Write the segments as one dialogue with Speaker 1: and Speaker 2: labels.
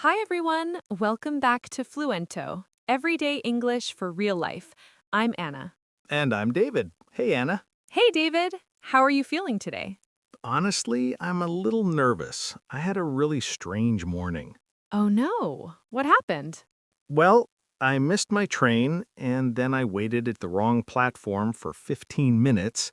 Speaker 1: Hi everyone, welcome back to Fluento, everyday English for real life. I'm Anna.
Speaker 2: And I'm David. Hey, Anna.
Speaker 1: Hey David, how are you feeling today?
Speaker 2: Honestly, I'm a little nervous. I had a really strange morning.
Speaker 1: Oh no, what happened?
Speaker 2: Well, I missed my train, and then I waited at the wrong platform for 15 minutes,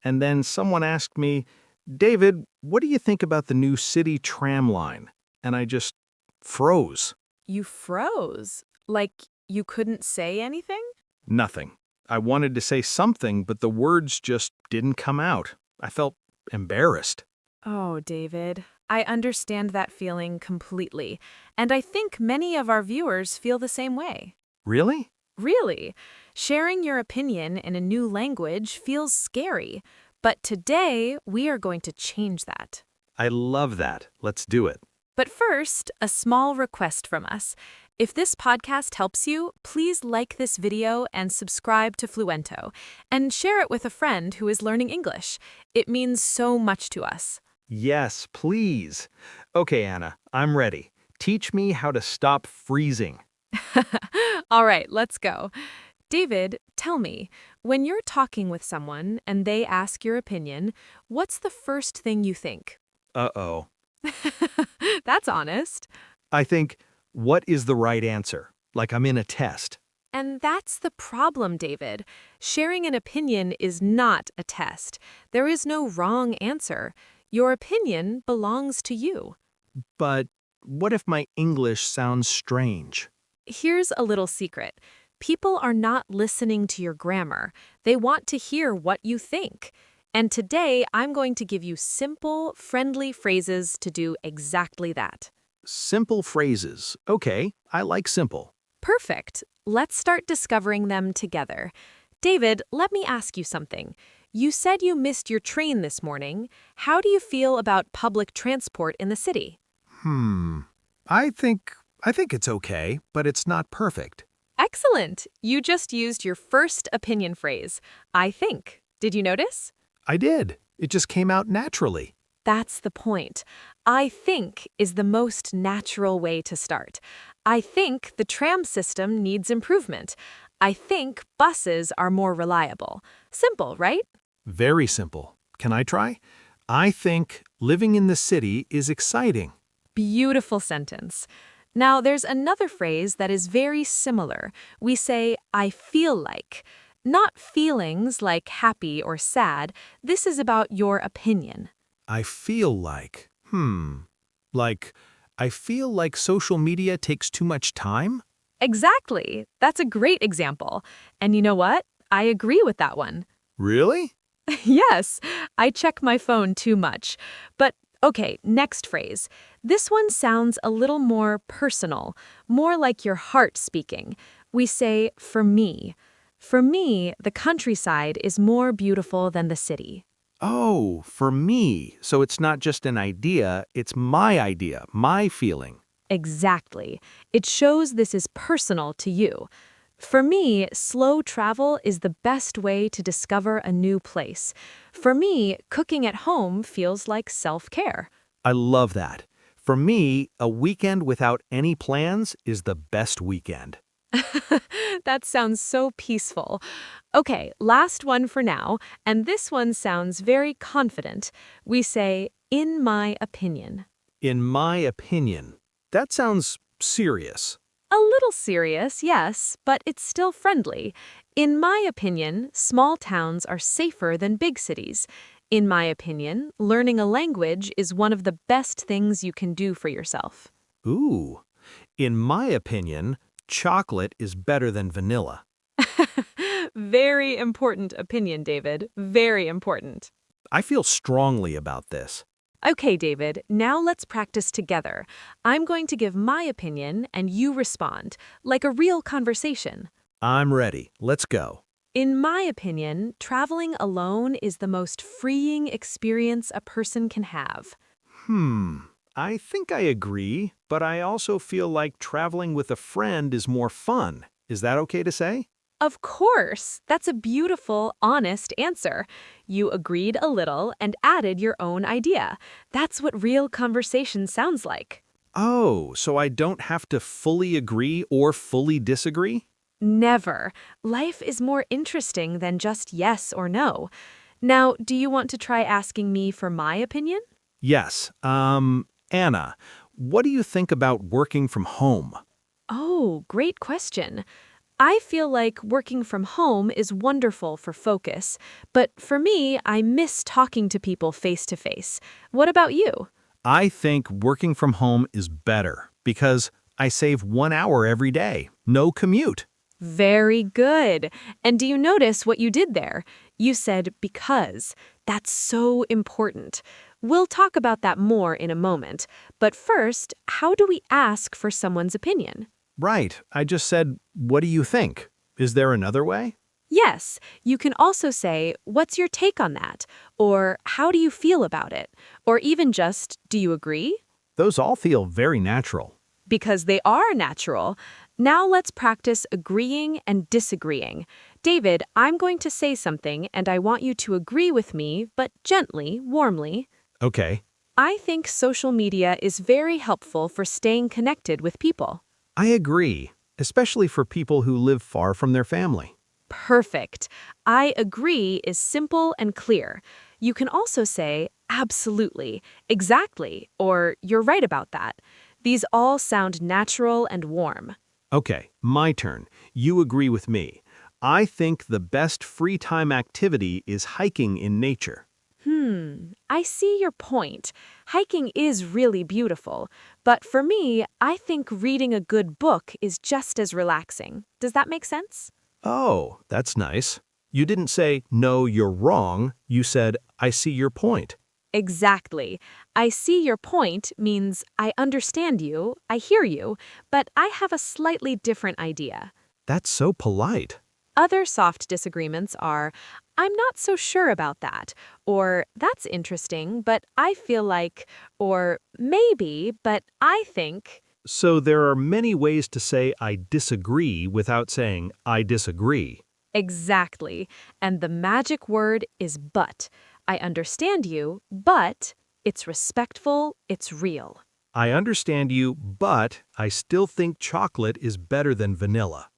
Speaker 2: and then someone asked me, David, what do you think about the new city tram line? And I just froze.
Speaker 1: You froze. Like you couldn't say anything?
Speaker 2: Nothing. I wanted to say something, but the words just didn't come out. I felt embarrassed.
Speaker 1: Oh, David, I understand that feeling completely, and I think many of our viewers feel the same way.
Speaker 2: Really?
Speaker 1: Really, sharing your opinion in a new language feels scary, but today we are going to change that.
Speaker 2: I love that. Let's do it.
Speaker 1: But first, a small request from us. If this podcast helps you, please like this video and subscribe to Fluento, and share it with a friend who is learning English. It means so much to us.
Speaker 2: Yes, please. Okay, Anna, I'm ready. Teach me how to stop freezing.
Speaker 1: All right, let's go. David, tell me, when you're talking with someone and they ask your opinion, what's the first thing you think?
Speaker 2: Uh-oh.
Speaker 1: That's honest.
Speaker 2: I think, what is the right answer? Like I'm in a test.
Speaker 1: And that's the problem, David. Sharing an opinion is not a test. There is no wrong answer. Your opinion belongs to you.
Speaker 2: But what if my English sounds strange?
Speaker 1: Here's a little secret. People are not listening to your grammar. They want to hear what you think. And today, I'm going to give you simple, friendly phrases to do exactly that.
Speaker 2: Simple phrases. Okay, I like simple.
Speaker 1: Perfect. Let's start discovering them together. David, let me ask you something. You said you missed your train this morning. How do you feel about public transport in the city?
Speaker 2: Hmm. I think it's okay, but it's not perfect.
Speaker 1: Excellent. You just used your first opinion phrase, I think. Did you notice?
Speaker 2: I did. It just came out naturally.
Speaker 1: That's the point. I think is the most natural way to start. I think the tram system needs improvement. I think buses are more reliable. Simple, right?
Speaker 2: Very simple. Can I try? I think living in the city is exciting.
Speaker 1: Beautiful sentence. Now, there's another phrase that is very similar. We say, I feel like. Not feelings like happy or sad. This is about your opinion.
Speaker 2: I feel like, like, I feel like social media takes too much time?
Speaker 1: Exactly. That's a great example. And you know what? I agree with that one.
Speaker 2: Really?
Speaker 1: Yes, I check my phone too much. But okay, next phrase. This one sounds a little more personal, more like your heart speaking. We say, for me. For me, the countryside is more beautiful than the city.
Speaker 2: Oh, for me. So it's not just an idea, my feeling.
Speaker 1: Exactly. It shows this is personal to you. For me, slow travel is the best way to discover a new place. For me, cooking at home feels like self-care.
Speaker 2: I love that. For me, a weekend without any plans is the best weekend.
Speaker 1: That sounds so peaceful. Okay, last one for now, and this one sounds very confident. We say, in my opinion.
Speaker 2: In my opinion, that sounds serious.
Speaker 1: A little serious, yes, but it's still friendly. In my opinion, small towns are safer than big cities. In my opinion, learning a language is one of the best things you can do for yourself.
Speaker 2: Ooh. In my opinion, chocolate is better than vanilla.
Speaker 1: Very important opinion, David. Very important.
Speaker 2: I feel strongly about this.
Speaker 1: Okay, David, now let's practice together. I'm going to give my opinion and you respond, like a real conversation.
Speaker 2: I'm ready. Let's go.
Speaker 1: In my opinion, traveling alone is the most freeing experience a person can have.
Speaker 2: I think I agree, but I also feel like traveling with a friend is more fun. Is that okay to say?
Speaker 1: Of course, that's a beautiful, honest answer. You agreed a little and added your own idea. That's what real conversation sounds like.
Speaker 2: Oh, so I don't have to fully agree or fully disagree?
Speaker 1: Never. Life is more interesting than just yes or no. Now, do you want to try asking me for my opinion?
Speaker 2: Yes. Anna, what do you think about working from home?
Speaker 1: Oh, great question. I feel like working from home is wonderful for focus, but for me, I miss talking to people face to face. What about you?
Speaker 2: I think working from home is better because I save 1 hour every day. No commute.
Speaker 1: Very good. And do you notice what you did there? You said because. That's so important. We'll talk about that more in a moment. But first, how do we ask for someone's opinion?
Speaker 2: Right. I just said, what do you think? Is there another way?
Speaker 1: Yes, you can also say, "What's your take on that?" Or "How do you feel about it?" Or even just, "Do you agree?"
Speaker 2: Those all feel very natural.
Speaker 1: Because they are natural. Now let's practice agreeing and disagreeing. David, I'm going to say something and I want you to agree with me, but gently, warmly.
Speaker 2: Okay.
Speaker 1: I think social media is very helpful for staying connected with people.
Speaker 2: I agree, especially for people who live far from their family.
Speaker 1: Perfect. I agree is simple and clear. You can also say, absolutely, exactly, or you're right about that. These all sound natural and warm.
Speaker 2: Okay, my turn. You agree with me. I think the best free time activity is hiking in nature.
Speaker 1: I see your point. Hiking is really beautiful, but for me, I think reading a good book is just as relaxing. Does that make sense?
Speaker 2: Oh, that's nice. You didn't say, no, you're wrong. You said, I see your point.
Speaker 1: Exactly. I see your point means I understand you, I hear you, but I have a slightly different idea.
Speaker 2: That's so polite.
Speaker 1: Other soft disagreements are, I'm not so sure about that, or that's interesting, but I feel like, or maybe, but I think.
Speaker 2: So there are many ways to say I disagree without saying I disagree.
Speaker 1: Exactly. And the magic word is but. I understand you, but it's respectful, it's real.
Speaker 2: I understand you, but I still think chocolate is better than vanilla.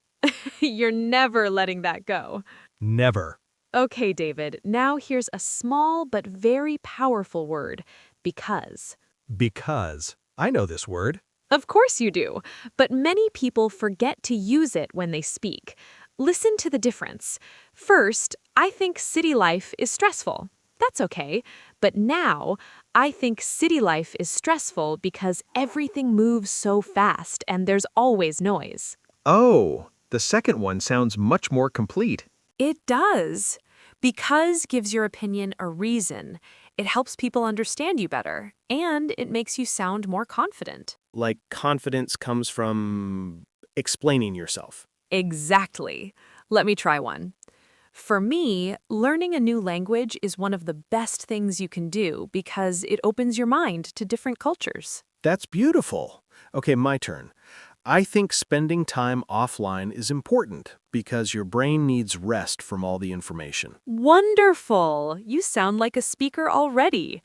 Speaker 1: You're never letting that go.
Speaker 2: Never.
Speaker 1: Okay, David, now here's a small but very powerful word because.
Speaker 2: Because. I know this word.
Speaker 1: Of course you do, but many people forget to use it when they speak. Listen to the difference. First, I think city life is stressful. That's okay. But now, I think city life is stressful because everything moves so fast and there's always noise.
Speaker 2: Oh, the second one sounds much more complete.
Speaker 1: It does. Because gives your opinion a reason. It helps people understand you better, and it makes you sound more confident.
Speaker 3: Like confidence comes from explaining yourself.
Speaker 1: Exactly. Let me try one. For me, learning a new language is one of the best things you can do because it opens your mind to different cultures.
Speaker 3: That's beautiful. Okay, my turn. I think spending time offline is important because your brain needs rest from all the information.
Speaker 1: Wonderful! You sound like a speaker already.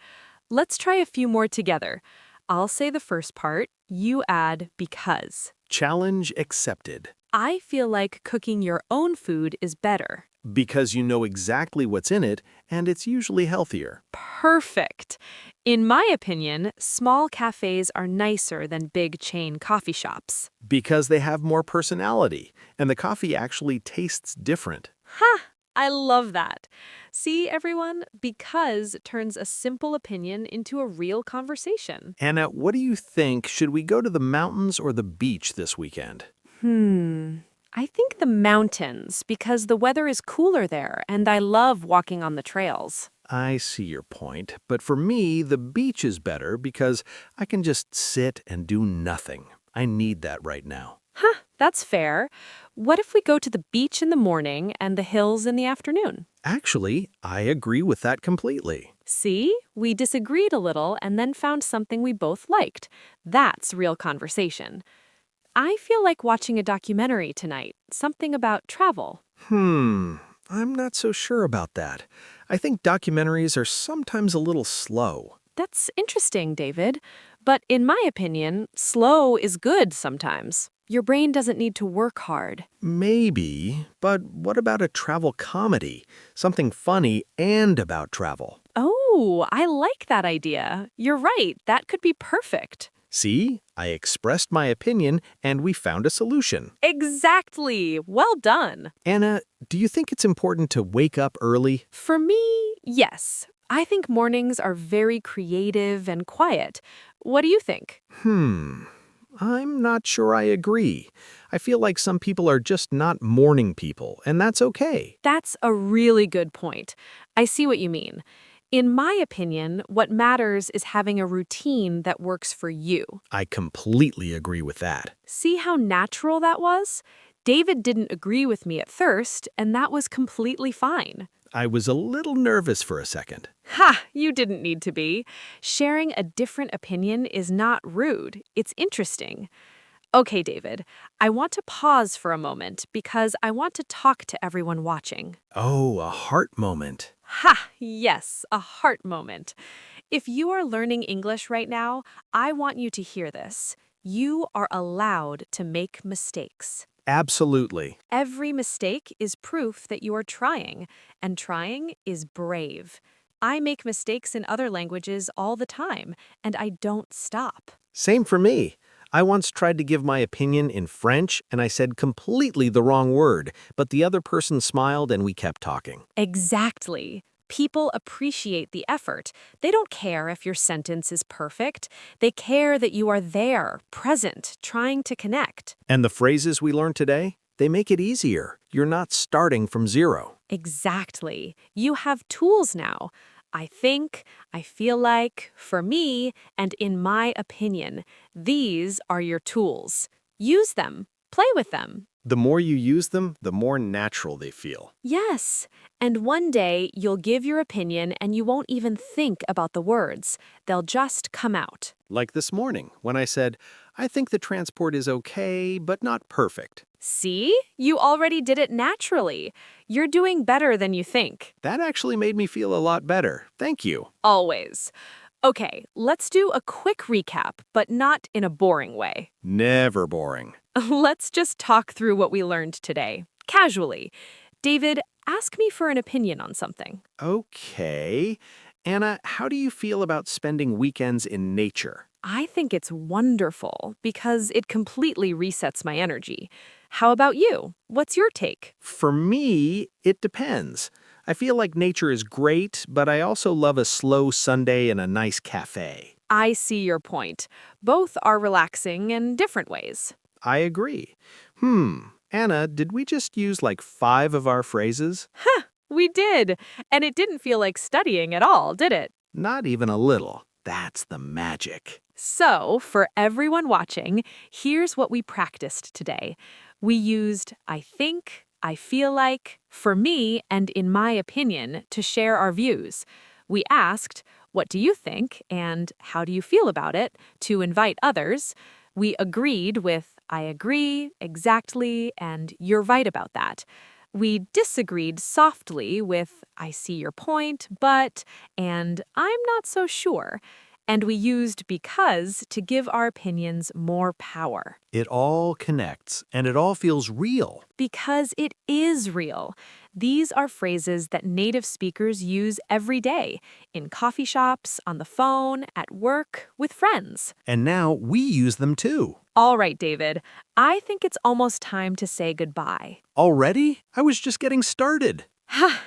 Speaker 1: Let's try a few more together. I'll say the first part, you add because.
Speaker 3: Challenge accepted.
Speaker 1: I feel like cooking your own food is better.
Speaker 3: Because you know exactly what's in it, and it's usually healthier.
Speaker 1: Perfect. In my opinion, small cafes are nicer than big chain coffee shops.
Speaker 3: Because they have more personality, and the coffee actually tastes different.
Speaker 1: Ha! I love that. See, everyone, because turns a simple opinion into a real conversation.
Speaker 3: Anna, what do you think? Should we go to the mountains or the beach this weekend?
Speaker 1: I think the mountains, because the weather is cooler there, and I love walking on the trails.
Speaker 3: I see your point, but for me, the beach is better because I can just sit and do nothing. I need that right now.
Speaker 1: Huh, that's fair. What if we go to the beach in the morning and the hills in the afternoon?
Speaker 3: Actually, I agree with that completely.
Speaker 1: See, we disagreed a little and then found something we both liked. That's real conversation. I feel like watching a documentary tonight, something about travel.
Speaker 3: I'm not so sure about that. I think documentaries are sometimes a little slow.
Speaker 1: That's interesting, David. But in my opinion, slow is good sometimes. Your brain doesn't need to work hard.
Speaker 3: Maybe, but what about a travel comedy? Something funny and about travel.
Speaker 1: Oh, I like that idea. You're right, that could be perfect.
Speaker 3: See, I expressed my opinion and we found a solution.
Speaker 1: Exactly. Well done.
Speaker 3: Anna, do you think it's important to wake up early?
Speaker 1: For me, yes. I think mornings are very creative and quiet. What do you think?
Speaker 3: I'm not sure I agree. I feel like some people are just not morning people, and that's okay.
Speaker 1: That's a really good point. I see what you mean. In my opinion, what matters is having a routine that works for you.
Speaker 3: I completely agree with that.
Speaker 1: See how natural that was? David didn't agree with me at first, and that was completely fine.
Speaker 3: I was a little nervous for a second.
Speaker 1: Ha! You didn't need to be. Sharing a different opinion is not rude. It's interesting. Okay, David, I want to pause for a moment because I want to talk to everyone watching.
Speaker 3: Oh, a heart moment.
Speaker 1: Ha! Yes, a heart moment. If you are learning English right now, I want you to hear this. You are allowed to make mistakes.
Speaker 3: Absolutely.
Speaker 1: Every mistake is proof that you are trying, and trying is brave. I make mistakes in other languages all the time, and I don't stop.
Speaker 3: Same for me. I once tried to give my opinion in French, and I said completely the wrong word, but the other person smiled and we kept talking.
Speaker 1: Exactly. People appreciate the effort. They don't care if your sentence is perfect. They care that you are there, present, trying to connect.
Speaker 3: And the phrases we learned today, they make it easier. You're not starting from zero.
Speaker 1: Exactly. You have tools now. I think, I feel like, for me, and in my opinion. These are your tools. Use them. Play with them.
Speaker 3: The more you use them, the more natural they feel.
Speaker 1: Yes, and one day you'll give your opinion and you won't even think about the words. They'll just come out.
Speaker 3: Like this morning, when I said, I think the transport is okay, but not perfect.
Speaker 1: See? You already did it naturally. You're doing better than you think.
Speaker 3: That actually made me feel a lot better. Thank you.
Speaker 1: Always. Okay, let's do a quick recap, but not in a boring way.
Speaker 3: Never boring.
Speaker 1: Let's just talk through what we learned today, casually. David, ask me for an opinion on something.
Speaker 3: Okay. Anna, how do you feel about spending weekends in nature?
Speaker 1: I think it's wonderful because it completely resets my energy. How about you? What's your take?
Speaker 3: For me, it depends. I feel like nature is great, but I also love a slow Sunday in a nice cafe.
Speaker 1: I see your point. Both are relaxing in different ways.
Speaker 3: I agree. Anna, did we just use like 5 of our phrases?
Speaker 1: We did, and it didn't feel like studying at all, did it?
Speaker 3: Not even a little. That's the magic.
Speaker 1: So, for everyone watching, here's what we practiced today. We used I think, I feel like, for me, and in my opinion, to share our views. We asked, what do you think, and how do you feel about it, to invite others. We agreed with I agree, exactly, and you're right about that. We disagreed softly with I see your point, but, and I'm not so sure. And we used because to give our opinions more power.
Speaker 3: It all connects, and it all feels real.
Speaker 1: Because it is real. These are phrases that native speakers use every day, in coffee shops, on the phone, at work, with friends.
Speaker 3: And now we use them too.
Speaker 1: All right, David, I think it's almost time to say goodbye.
Speaker 3: Already? I was just getting started.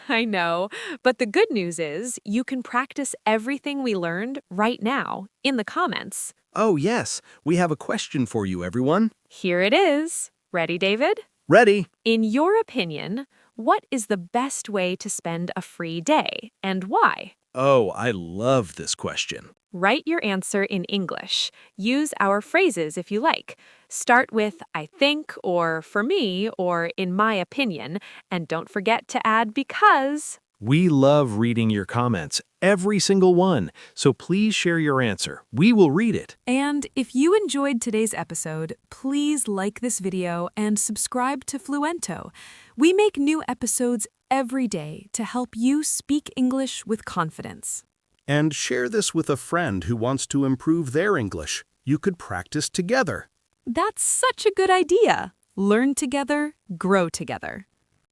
Speaker 1: I know, but the good news is you can practice everything we learned right now in the comments.
Speaker 3: Oh, yes. We have a question for you, everyone.
Speaker 1: Here it is. Ready, David?
Speaker 3: Ready?
Speaker 1: In your opinion, what is the best way to spend a free day and why?
Speaker 3: Oh, I love this question.
Speaker 1: Write your answer in English. Use our phrases if you like. Start with I think, or for me, or in my opinion, and don't forget to add because.
Speaker 3: We love reading your comments, every single one, so please share your answer. We will read it.
Speaker 1: And if you enjoyed today's episode, please like this video and subscribe to Fluento. We make new episodes every day to help you speak English with confidence.
Speaker 3: And share this with a friend who wants to improve their English. You could practice together.
Speaker 1: That's such a good idea. Learn together, grow together.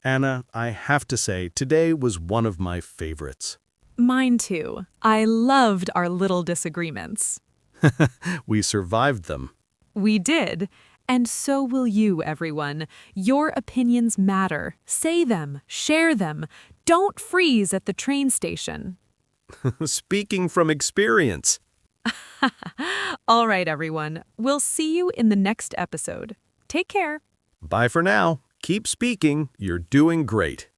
Speaker 3: Anna, I have to say, today was one of my favorites.
Speaker 1: Mine too. I loved our little disagreements.
Speaker 3: We survived them.
Speaker 1: We did. And so will you, everyone. Your opinions matter. Say them. Share them. Don't freeze at the train station.
Speaker 3: Speaking from experience.
Speaker 1: All right, everyone. We'll see you in the next episode. Take care.
Speaker 3: Bye for now. Keep speaking. You're doing great.